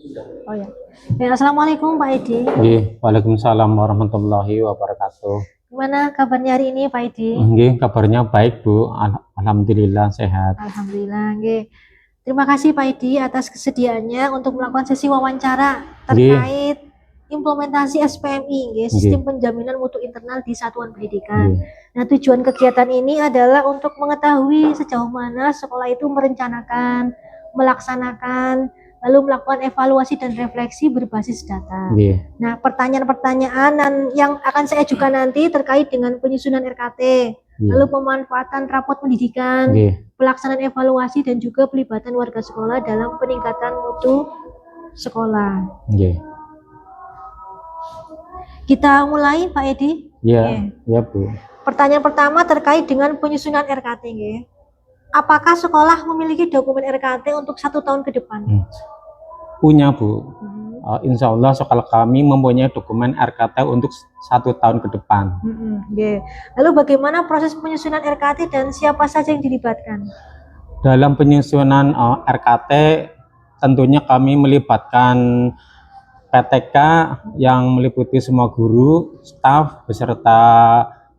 Oh ya. Ya, Assalamualaikum Pak Edi. Waalaikumsalam warahmatullahi wabarakatuh. Gimana kabarnya hari ini Pak Edi? Kabarnya baik Bu. Alhamdulillah sehat. Alhamdulillah. Nggih. Terima kasih Pak Edi atas kesediaannya untuk melakukan sesi wawancara terkait implementasi SPMI, Sistem Penjaminan Mutu Internal di Satuan Pendidikan. Nah, tujuan kegiatan ini adalah untuk mengetahui sejauh mana sekolah itu merencanakan, melaksanakan, lalu melakukan evaluasi dan refleksi berbasis data. Nah, pertanyaan-pertanyaan yang akan saya ajukan nanti terkait dengan penyusunan RKT, lalu pemanfaatan rapot pendidikan, pelaksanaan evaluasi dan juga pelibatan warga sekolah dalam peningkatan mutu sekolah. Kita mulai Pak Edi. Ya Bu. Pertanyaan pertama terkait dengan penyusunan RKT. Apakah sekolah memiliki dokumen RKT untuk 1 tahun ke depan? Punya Bu. Insya Allah sekolah kami mempunyai dokumen RKT untuk 1 tahun ke depan. Lalu bagaimana proses penyusunan RKT dan siapa saja yang dilibatkan? Dalam penyusunan RKT tentunya kami melibatkan PTK yang meliputi semua guru, staf, beserta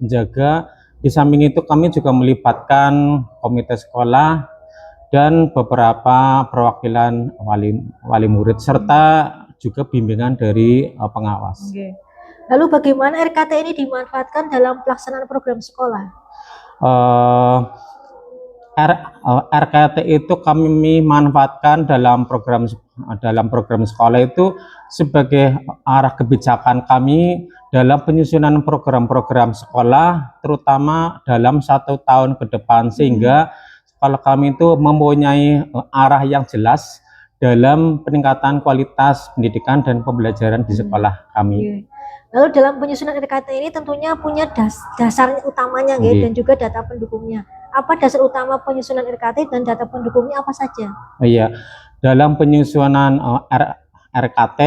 penjaga. Di samping itu kami juga melibatkan komite sekolah dan beberapa perwakilan wali murid serta juga bimbingan dari pengawas. Lalu bagaimana RKT ini dimanfaatkan dalam pelaksanaan program sekolah? RKT itu kami manfaatkan dalam program sekolah itu sebagai arah kebijakan kami dalam penyusunan program-program sekolah, terutama dalam 1 tahun ke depan, sehingga sekolah kami itu mempunyai arah yang jelas dalam peningkatan kualitas pendidikan dan pembelajaran di sekolah kami. Lalu dalam penyusunan RKT ini tentunya punya dasar utamanya dan juga data pendukungnya. Apa dasar utama penyusunan RKT dan data pendukungnya apa saja? Dalam penyusunan RKT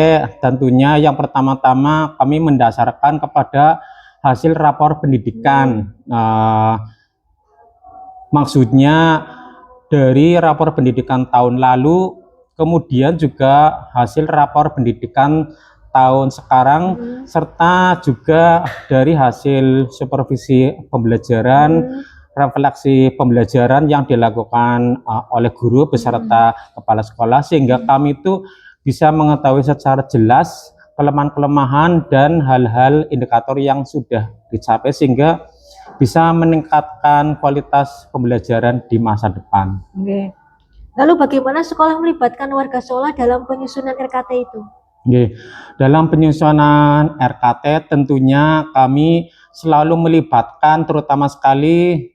tentunya yang pertama-tama kami mendasarkan kepada hasil rapor pendidikan. Maksudnya dari rapor pendidikan tahun lalu, kemudian juga hasil rapor pendidikan tahun sekarang, serta juga dari hasil supervisi pembelajaran, refleksi pembelajaran yang dilakukan oleh guru beserta kepala sekolah, sehingga kami itu bisa mengetahui secara jelas kelemahan-kelemahan dan hal-hal indikator yang sudah dicapai, sehingga bisa meningkatkan kualitas pembelajaran di masa depan. Lalu bagaimana sekolah melibatkan warga sekolah dalam penyusunan RKT itu? Dalam penyusunan RKT tentunya kami selalu melibatkan terutama sekali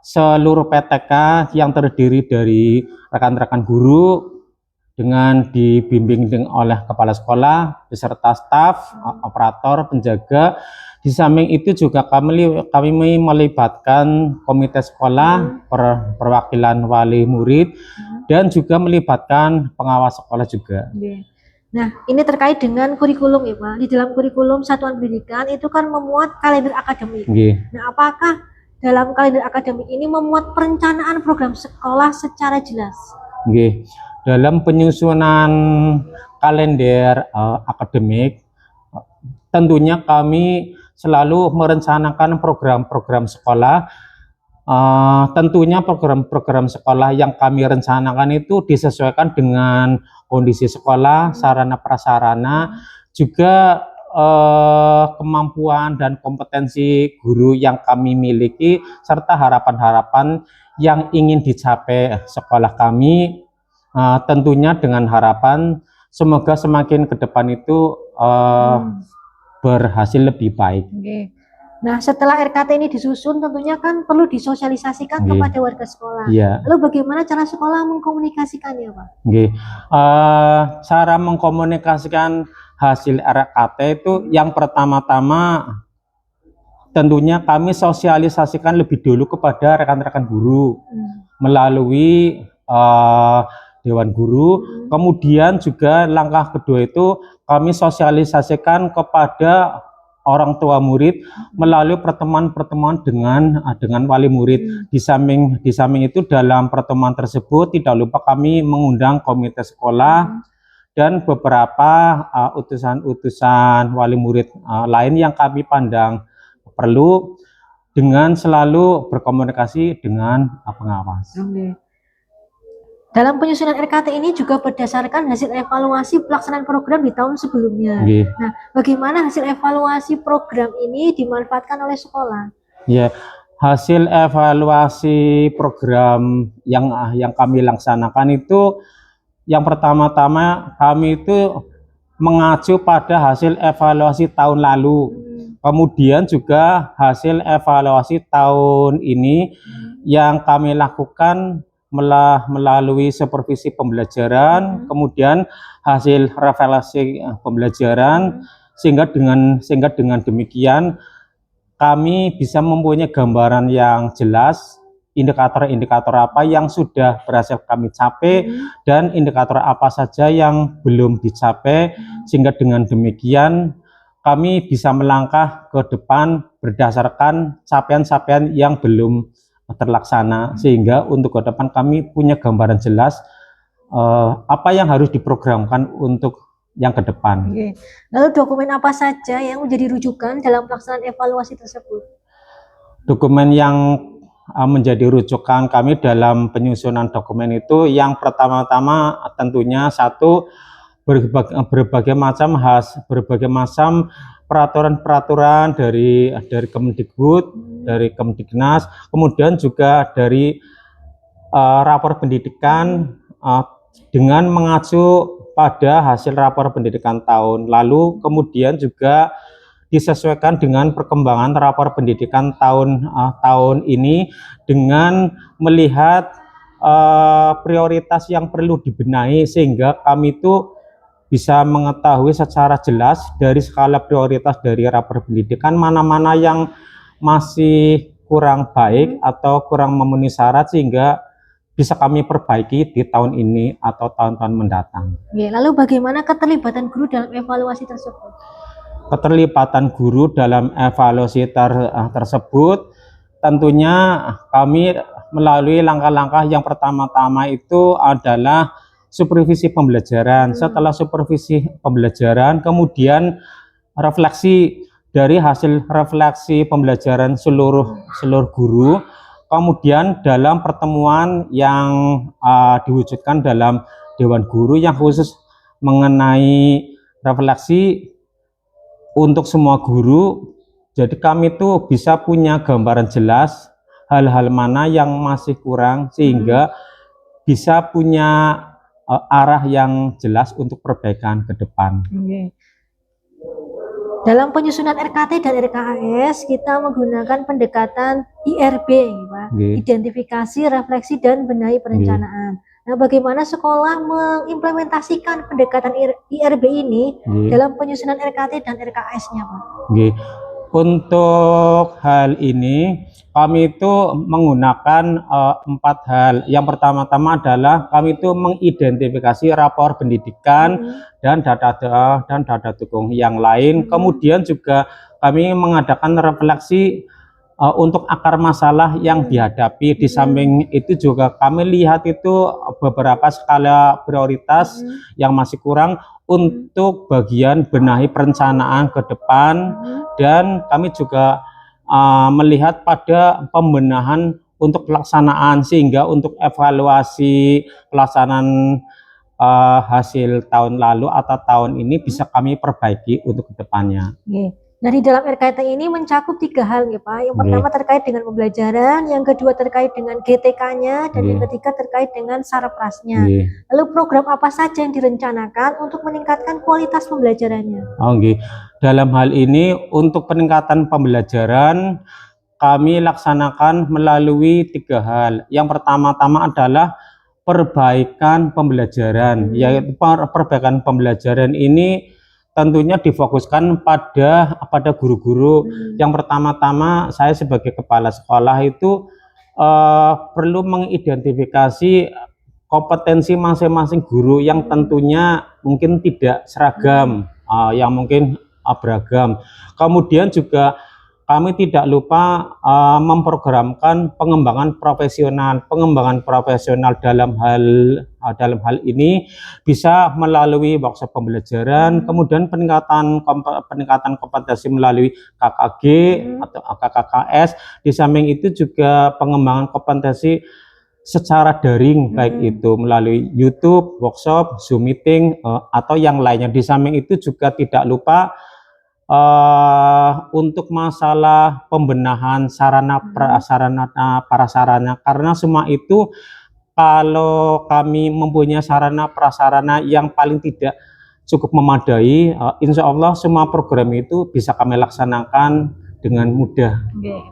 seluruh PTK yang terdiri dari rekan-rekan guru dengan dibimbing oleh kepala sekolah beserta staf, operator, penjaga. Di samping itu juga kami melibatkan komite sekolah, perwakilan wali murid, dan juga melibatkan pengawas sekolah juga. Nah, ini terkait dengan kurikulum ya Pak. Di dalam kurikulum satuan pendidikan itu kan memuat kalender akademik. Nah, apakah dalam kalender akademik ini memuat perencanaan program sekolah secara jelas? Dalam penyusunan kalender akademik, tentunya kami selalu merencanakan program-program sekolah. Tentunya program-program sekolah yang kami rencanakan itu disesuaikan dengan kondisi sekolah, sarana prasarana, juga kemampuan dan kompetensi guru yang kami miliki, serta harapan-harapan yang ingin dicapai sekolah kami, tentunya dengan harapan semoga semakin ke depan itu berhasil lebih baik. Nah, setelah RKT ini disusun, tentunya kan perlu disosialisasikan kepada warga sekolah. Lalu bagaimana cara sekolah mengkomunikasikannya, Pak? Cara mengkomunikasikan hasil RKT itu yang pertama-tama tentunya kami sosialisasikan lebih dulu kepada rekan-rekan guru melalui Dewan Guru. Kemudian juga langkah kedua itu kami sosialisasikan kepada orang tua murid melalui pertemuan-pertemuan dengan wali murid. Di samping itu dalam pertemuan tersebut tidak lupa kami mengundang komite sekolah dan beberapa utusan-utusan wali murid lain yang kami pandang perlu, dengan selalu berkomunikasi dengan pengawas. Dalam penyusunan RKT ini juga berdasarkan hasil evaluasi pelaksanaan program di tahun sebelumnya. Nah, bagaimana hasil evaluasi program ini dimanfaatkan oleh sekolah? Ya, hasil evaluasi program yang kami laksanakan itu, yang pertama-tama kami itu mengacu pada hasil evaluasi tahun lalu. Kemudian juga hasil evaluasi tahun ini yang kami lakukan melalui supervisi pembelajaran, kemudian hasil refleksi pembelajaran, sehingga dengan demikian kami bisa mempunyai gambaran yang jelas indikator-indikator apa yang sudah berhasil kami capai dan indikator apa saja yang belum dicapai, sehingga dengan demikian kami bisa melangkah ke depan berdasarkan capaian-capaian yang belum terlaksana, sehingga untuk ke depan kami punya gambaran jelas apa yang harus diprogramkan untuk yang ke depan. Lalu dokumen apa saja yang menjadi rujukan dalam pelaksanaan evaluasi tersebut? Dokumen yang menjadi rujukan kami dalam penyusunan dokumen itu, yang pertama-tama tentunya satu, berbagai macam peraturan-peraturan dari Kemendikbud, dari Kemdiknas, kemudian juga dari rapor pendidikan dengan mengacu pada hasil rapor pendidikan tahun lalu, kemudian juga disesuaikan dengan perkembangan rapor pendidikan tahun ini dengan melihat prioritas yang perlu dibenahi, sehingga kami itu bisa mengetahui secara jelas dari skala prioritas dari rapor pendidikan mana-mana yang masih kurang baik atau kurang memenuhi syarat, sehingga bisa kami perbaiki di tahun ini atau tahun-tahun mendatang. Lalu bagaimana keterlibatan guru dalam evaluasi tersebut? Keterlibatan guru dalam evaluasi tersebut tentunya kami melalui langkah-langkah yang pertama-tama itu adalah supervisi pembelajaran. Setelah supervisi pembelajaran, kemudian refleksi dari hasil refleksi pembelajaran seluruh guru, kemudian dalam pertemuan yang diwujudkan dalam Dewan Guru yang khusus mengenai refleksi untuk semua guru. Jadi kami tuh bisa punya gambaran jelas hal-hal mana yang masih kurang, sehingga bisa punya arah yang jelas untuk perbaikan ke depan. Dalam penyusunan RKT dan RKAS kita menggunakan pendekatan IRB, Pak. Identifikasi, refleksi, dan benahi perencanaan. Nah, bagaimana sekolah mengimplementasikan pendekatan IRB ini dalam penyusunan RKT dan RKAS-nya, Pak? Untuk hal ini kami itu menggunakan 4 hal. Yang pertama-tama adalah kami itu mengidentifikasi rapor pendidikan dan data dukung yang lain. Kemudian juga kami mengadakan refleksi untuk akar masalah yang dihadapi. Di samping itu juga kami lihat itu beberapa skala prioritas yang masih kurang untuk bagian benahi perencanaan ke depan, dan kami juga melihat pada pembenahan untuk pelaksanaan, sehingga untuk evaluasi pelaksanaan hasil tahun lalu atau tahun ini bisa kami perbaiki untuk kedepannya. Nah, di dalam RKT ini mencakup 3 hal, ya Pak. Yang pertama terkait dengan pembelajaran, yang kedua terkait dengan GTK-nya, dan yang ketiga terkait dengan sarprasnya. Lalu program apa saja yang direncanakan untuk meningkatkan kualitas pembelajarannya? Dalam hal ini untuk peningkatan pembelajaran kami laksanakan melalui 3 hal. Yang pertama-tama adalah perbaikan pembelajaran, yaitu perbaikan pembelajaran ini tentunya difokuskan pada guru-guru. Yang pertama-tama saya sebagai kepala sekolah itu perlu mengidentifikasi kompetensi masing-masing guru yang tentunya mungkin tidak seragam, yang mungkin beragam. Kemudian juga kami tidak lupa memprogramkan pengembangan profesional dalam dalam hal ini bisa melalui workshop pembelajaran, kemudian peningkatan kompetensi melalui KKG atau KKKS. Di samping itu juga pengembangan kompetensi secara daring, baik itu melalui YouTube, workshop, Zoom meeting, atau yang lainnya. Di samping itu juga tidak lupa untuk masalah pembenahan sarana prasarana, karena semua itu kalau kami mempunyai sarana prasarana yang paling tidak cukup memadai, insya Allah semua program itu bisa kami laksanakan dengan mudah.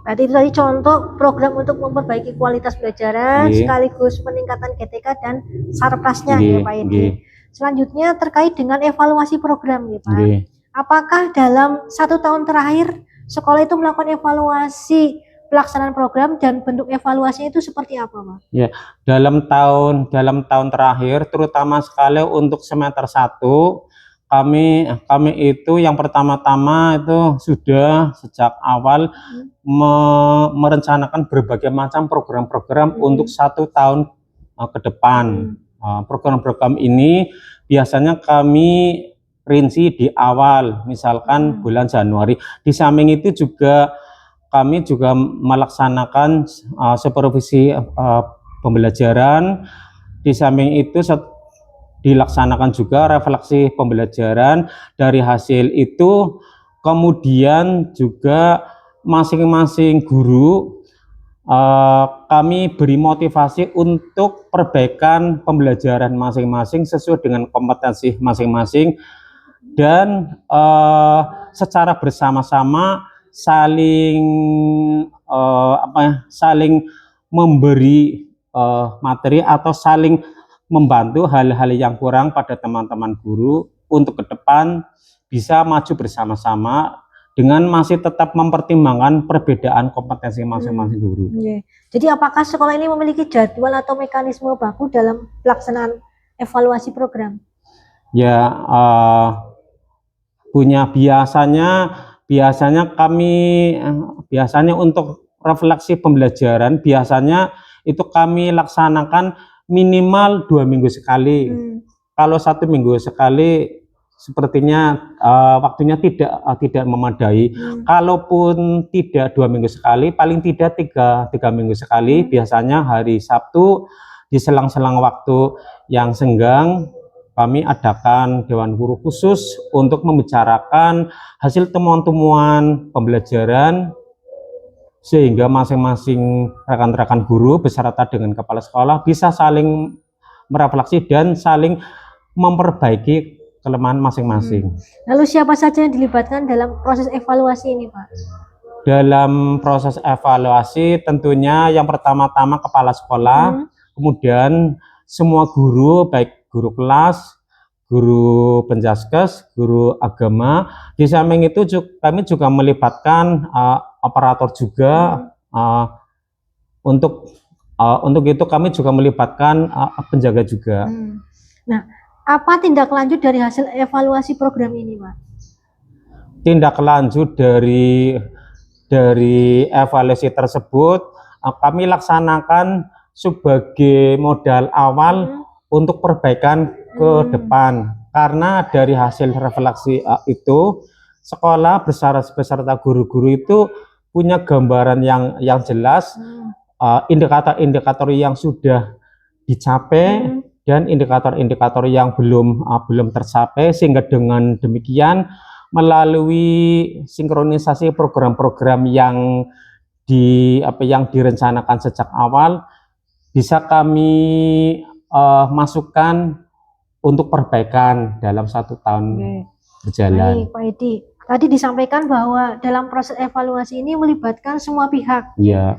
Berarti itu tadi contoh program untuk memperbaiki kualitas pelajaran sekaligus peningkatan GTK dan sarprasnya ya Pak Edi. Selanjutnya terkait dengan evaluasi program ya Pak. Apakah dalam 1 tahun terakhir sekolah itu melakukan evaluasi pelaksanaan program dan bentuk evaluasinya itu seperti apa Pak? Ya, dalam tahun terakhir terutama sekali untuk semester 1 kami itu yang pertama-tama itu sudah sejak awal merencanakan berbagai macam program-program untuk 1 tahun ke depan. Program-program ini biasanya kami rinci di awal, misalkan bulan Januari. Di samping itu juga kami juga melaksanakan supervisi pembelajaran. Di samping itu dilaksanakan juga refleksi pembelajaran. Dari hasil itu kemudian juga masing-masing guru kami beri motivasi untuk perbaikan pembelajaran masing-masing sesuai dengan kompetensi masing-masing, dan secara bersama-sama saling saling memberi materi atau saling membantu hal-hal yang kurang pada teman-teman guru untuk ke depan bisa maju bersama-sama dengan masih tetap mempertimbangkan perbedaan kompetensi masing-masing guru. Jadi apakah sekolah ini memiliki jadwal atau mekanisme baku dalam pelaksanaan evaluasi program? Ya, punya biasanya kami untuk refleksi pembelajaran biasanya itu kami laksanakan minimal 2 minggu sekali. Kalau 1 minggu sekali sepertinya waktunya tidak memadai. Kalaupun tidak 2 minggu sekali, paling tidak 3 minggu sekali. Biasanya hari Sabtu di selang-selang waktu yang senggang kami adakan Dewan Guru khusus untuk membicarakan hasil temuan-temuan pembelajaran, sehingga masing-masing rekan-rekan guru beserta dengan kepala sekolah bisa saling merefleksi dan saling memperbaiki kelemahan masing-masing. Lalu siapa saja yang dilibatkan dalam proses evaluasi ini Pak? Dalam proses evaluasi tentunya yang pertama-tama kepala sekolah, kemudian semua guru, baik guru kelas, guru penjaskes, guru agama. Di samping itu kami juga melibatkan operator juga. Untuk itu kami juga melibatkan penjaga juga. Nah, apa tindak lanjut dari hasil evaluasi program ini, Pak? Tindak lanjut dari evaluasi tersebut kami laksanakan sebagai modal awal untuk perbaikan ke depan, karena dari hasil refleksi itu sekolah beserta guru-guru itu punya gambaran yang jelas, indikator-indikator yang sudah dicapai dan indikator-indikator yang belum tercapai, sehingga dengan demikian melalui sinkronisasi program-program yang direncanakan sejak awal bisa kami masukkan untuk perbaikan dalam 1 tahun berjalan. Baik, Pak Edi. Tadi disampaikan bahwa dalam proses evaluasi ini melibatkan semua pihak.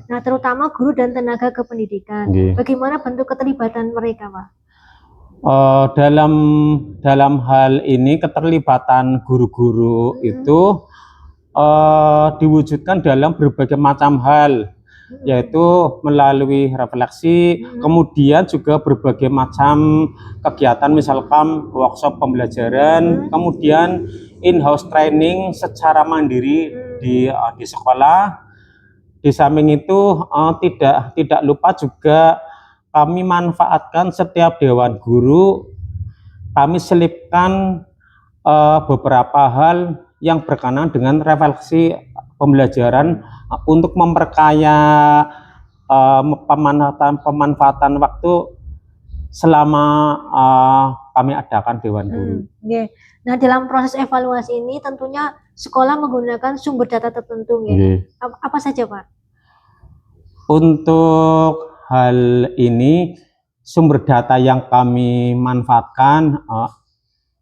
Nah, terutama guru dan tenaga kependidikan. Bagaimana bentuk keterlibatan mereka, Pak? Dalam hal ini keterlibatan guru-guru itu diwujudkan dalam berbagai macam hal, yaitu melalui refleksi, kemudian juga berbagai macam kegiatan, misalkan workshop pembelajaran, kemudian in-house training secara mandiri di sekolah. Di samping itu tidak lupa juga kami manfaatkan setiap dewan guru, kami selipkan beberapa hal yang berkenaan dengan refleksi pembelajaran untuk memperkaya pemanfaatan waktu selama kami adakan dewan guru. Okay. Nah, dalam proses evaluasi ini tentunya sekolah menggunakan sumber data tertentu, Okay. Apa saja, Pak? Untuk hal ini sumber data yang kami manfaatkan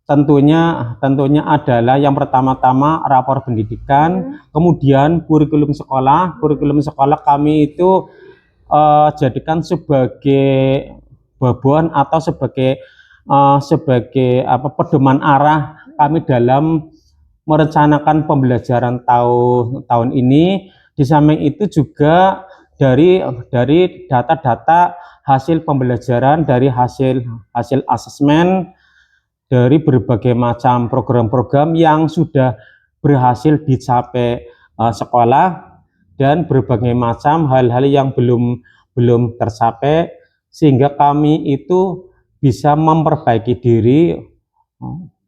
tentunya adalah yang pertama-tama rapor pendidikan, kemudian kurikulum sekolah. Kurikulum sekolah kami itu jadikan sebagai babuan atau sebagai pedoman arah kami dalam merencanakan pembelajaran tahun ini. Di samping itu juga dari data-data hasil pembelajaran, dari hasil asesmen dari berbagai macam program-program yang sudah berhasil dicapai sekolah, dan berbagai macam hal-hal yang belum tercapai, sehingga kami itu bisa memperbaiki diri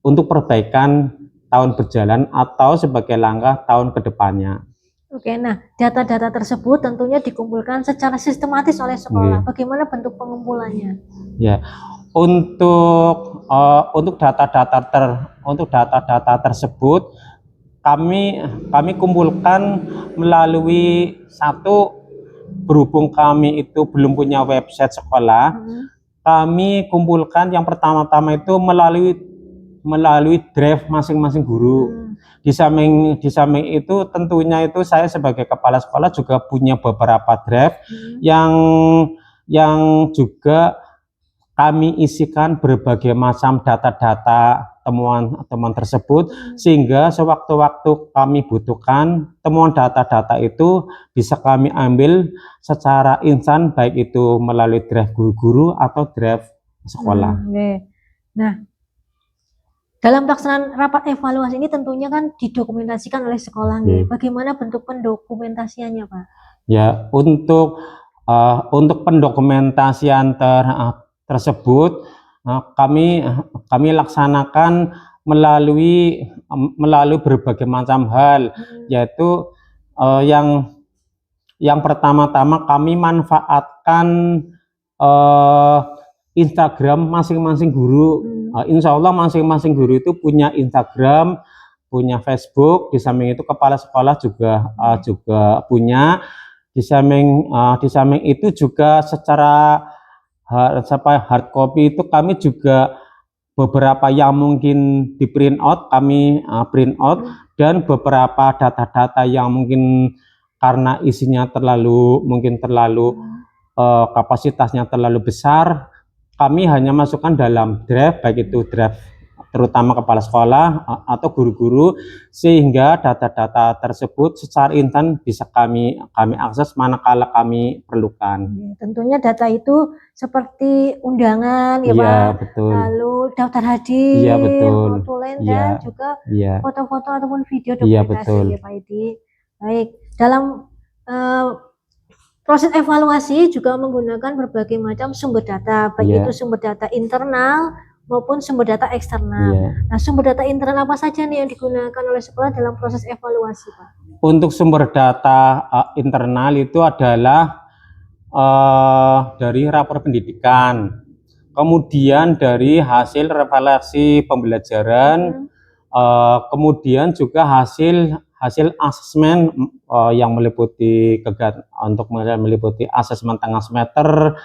untuk perbaikan tahun berjalan atau sebagai langkah tahun kedepannya. Oke, nah data-data tersebut tentunya dikumpulkan secara sistematis oleh sekolah. Bagaimana bentuk pengumpulannya? Ya, untuk data-data tersebut kami kumpulkan melalui berhubung kami itu belum punya website sekolah, kami kumpulkan yang pertama-tama itu melalui drive masing-masing guru. Di samping itu tentunya itu saya sebagai kepala sekolah juga punya beberapa drive yang juga kami isikan berbagai macam data-data temuan tersebut, sehingga sewaktu-waktu kami butuhkan temuan data-data itu bisa kami ambil secara instan, baik itu melalui drive guru-guru atau drive sekolah. Nah, dalam pelaksanaan rapat evaluasi ini tentunya kan didokumentasikan oleh sekolah. Bagaimana bentuk pendokumentasiannya, Pak? Ya, untuk pendokumentasian tersebut kami laksanakan melalui berbagai macam hal, yaitu yang pertama-tama kami manfaatkan Instagram masing-masing guru. Insya Allah masing-masing guru itu punya Instagram, punya Facebook. Di samping itu kepala sekolah juga punya. Di samping itu juga secara hard copy itu kami juga beberapa yang mungkin di print out, kami print out, dan beberapa data-data yang mungkin karena isinya terlalu kapasitasnya terlalu besar, kami hanya masukkan dalam drive, baik itu drive terutama kepala sekolah atau guru-guru, sehingga data-data tersebut secara instan bisa kami akses manakala kami perlukan. Tentunya data itu seperti undangan, ya Pak, betul. Lalu daftar hadir, notulen, dan juga foto-foto ataupun video dokumentasi, ya Pak Edi. Baik, dalam proses evaluasi juga menggunakan berbagai macam sumber data, baik itu sumber data internal maupun sumber data eksternal. Nah, sumber data internal apa saja nih yang digunakan oleh sekolah dalam proses evaluasi, Pak? Untuk sumber data internal itu adalah dari rapor pendidikan, kemudian dari hasil refleksi pembelajaran, kemudian juga hasil asesmen yang meliputi asesmen tengah semester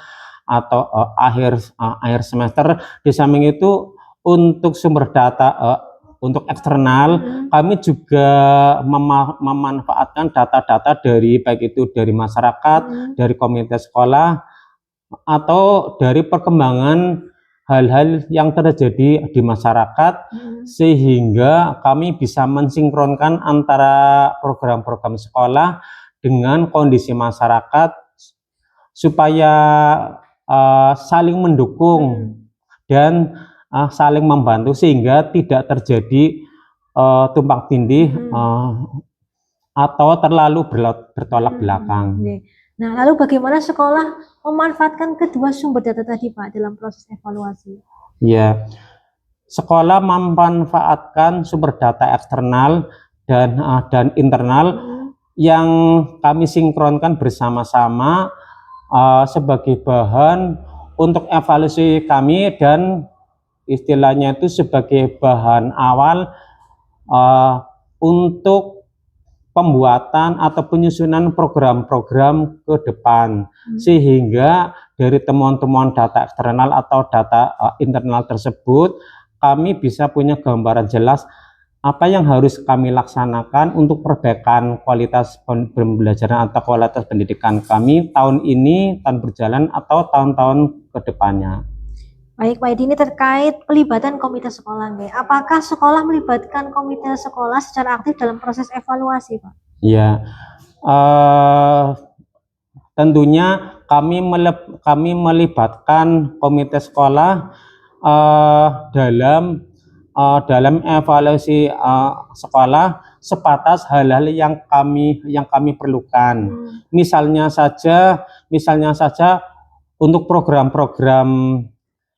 atau akhir semester. Di samping itu untuk sumber data untuk eksternal, kami juga memanfaatkan data-data dari baik itu dari masyarakat, dari komunitas sekolah, atau dari perkembangan hal-hal yang terjadi di masyarakat, sehingga kami bisa mensinkronkan antara program-program sekolah dengan kondisi masyarakat supaya saling mendukung dan saling membantu, sehingga tidak terjadi tumpang tindih atau terlalu bertolak belakang. Nah, lalu bagaimana sekolah memanfaatkan kedua sumber data tadi Pak dalam proses evaluasi? Ya, sekolah memanfaatkan sumber data eksternal dan internal yang kami sinkronkan bersama-sama sebagai bahan untuk evaluasi kami, dan istilahnya itu sebagai bahan awal untuk pembuatan atau penyusunan program-program ke depan, sehingga dari temuan-temuan data eksternal atau data internal tersebut kami bisa punya gambaran jelas apa yang harus kami laksanakan untuk perbaikan kualitas pembelajaran atau kualitas pendidikan kami tahun ini, tahun berjalan, atau tahun-tahun ke depannya. Baik Pak Edi, ini terkait pelibatan komite sekolah. Apakah sekolah melibatkan komite sekolah secara aktif dalam proses evaluasi Pak? Ya, tentunya kami melibatkan komite sekolah dalam evaluasi sekolah sebatas hal-hal yang kami perlukan. Misalnya saja untuk program-program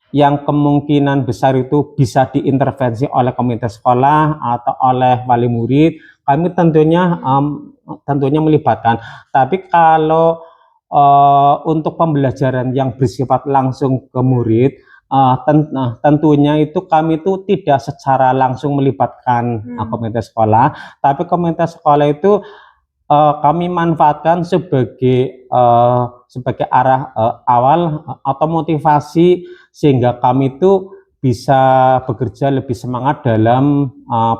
yang kemungkinan besar itu bisa diintervensi oleh komite sekolah atau oleh wali murid, kami tentunya melibatkan. Tapi kalau untuk pembelajaran yang bersifat langsung ke murid, tentunya itu kami itu tidak secara langsung melibatkan komite sekolah, tapi komite sekolah itu kami manfaatkan sebagai arah awal atau motivasi, sehingga kami itu bisa bekerja lebih semangat dalam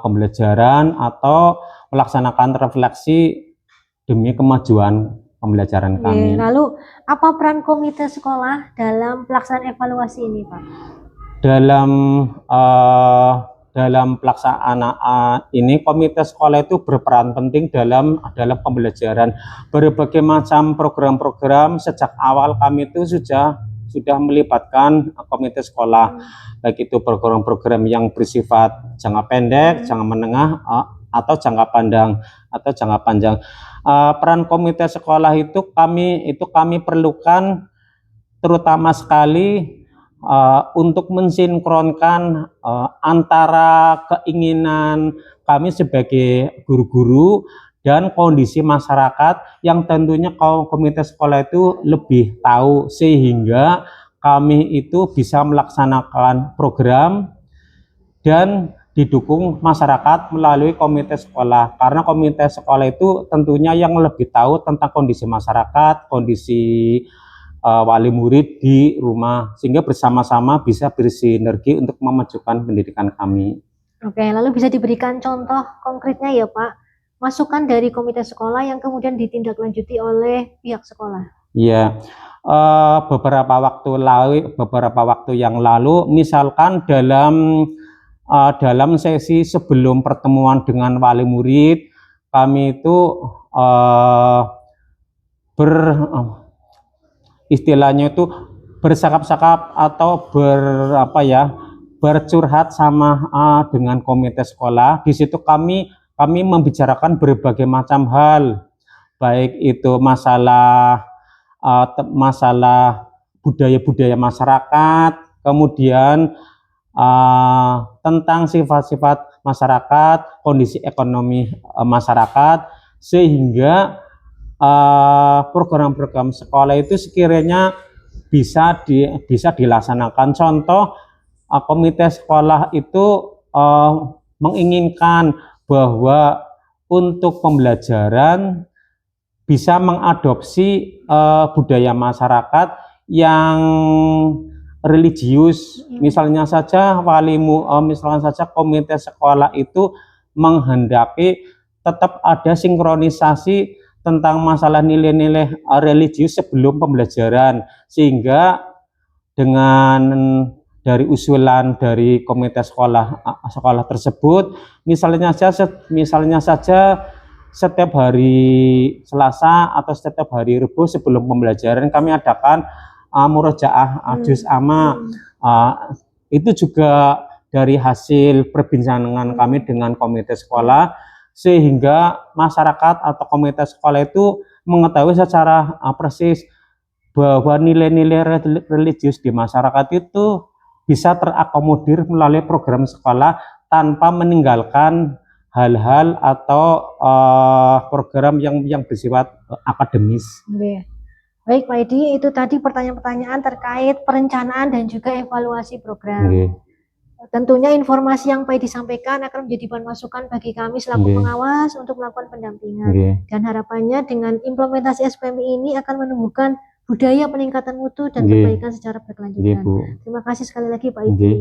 pembelajaran atau melaksanakan refleksi demi kemajuan pembelajaran kami. Lalu apa peran komite sekolah dalam pelaksanaan evaluasi ini Pak? Dalam pelaksanaan ini, komite sekolah itu berperan penting dalam pembelajaran. Berbagai macam program-program sejak awal kami itu sudah melibatkan komite sekolah, baik itu program-program yang bersifat jangka pendek, jangka menengah, atau jangka panjang. Peran komite sekolah itu kami perlukan terutama sekali untuk mensinkronkan antara keinginan kami sebagai guru-guru dan kondisi masyarakat yang tentunya komite sekolah itu lebih tahu, sehingga kami itu bisa melaksanakan program dan didukung masyarakat melalui komite sekolah, karena komite sekolah itu tentunya yang lebih tahu tentang kondisi masyarakat, kondisi wali murid di rumah, sehingga bersama-sama bisa bersinergi untuk memajukan pendidikan kami. Oke, lalu bisa diberikan contoh konkretnya ya Pak, masukan dari komite sekolah yang kemudian ditindaklanjuti oleh pihak sekolah? Ya, beberapa waktu yang lalu, misalkan dalam sesi sebelum pertemuan dengan wali murid, kami itu istilahnya itu bercakap-cakap atau bercurhat sama dengan komite sekolah. Di situ kami membicarakan berbagai macam hal, baik itu masalah budaya-budaya masyarakat, kemudian tentang sifat-sifat masyarakat, kondisi ekonomi masyarakat, sehingga program-program sekolah itu sekiranya bisa dilaksanakan. Contoh, komite sekolah itu menginginkan bahwa untuk pembelajaran bisa mengadopsi budaya masyarakat yang religius. Misalnya saja komite sekolah itu menghendaki tetap ada sinkronisasi tentang masalah nilai-nilai religius sebelum pembelajaran, sehingga dengan dari usulan dari komite sekolah tersebut, misalnya saja setiap hari Selasa atau setiap hari Rabu sebelum pembelajaran kami adakan murojaah juz amma. Itu juga dari hasil perbincangan kami dengan komite sekolah, sehingga masyarakat atau komite sekolah itu mengetahui secara persis bahwa nilai-nilai religius di masyarakat itu bisa terakomodir melalui program sekolah tanpa meninggalkan hal-hal atau program yang bersifat akademis. Oke. Baik Pak Edi, itu tadi pertanyaan-pertanyaan terkait perencanaan dan juga evaluasi program. Oke. Tentunya informasi yang Pak Edi sampaikan akan menjadi bahan masukan bagi kami selaku pengawas untuk melakukan pendampingan. Dan harapannya dengan implementasi SPMI ini akan menumbuhkan budaya peningkatan mutu dan perbaikan secara berkelanjutan. Terima kasih sekali lagi Pak Edi.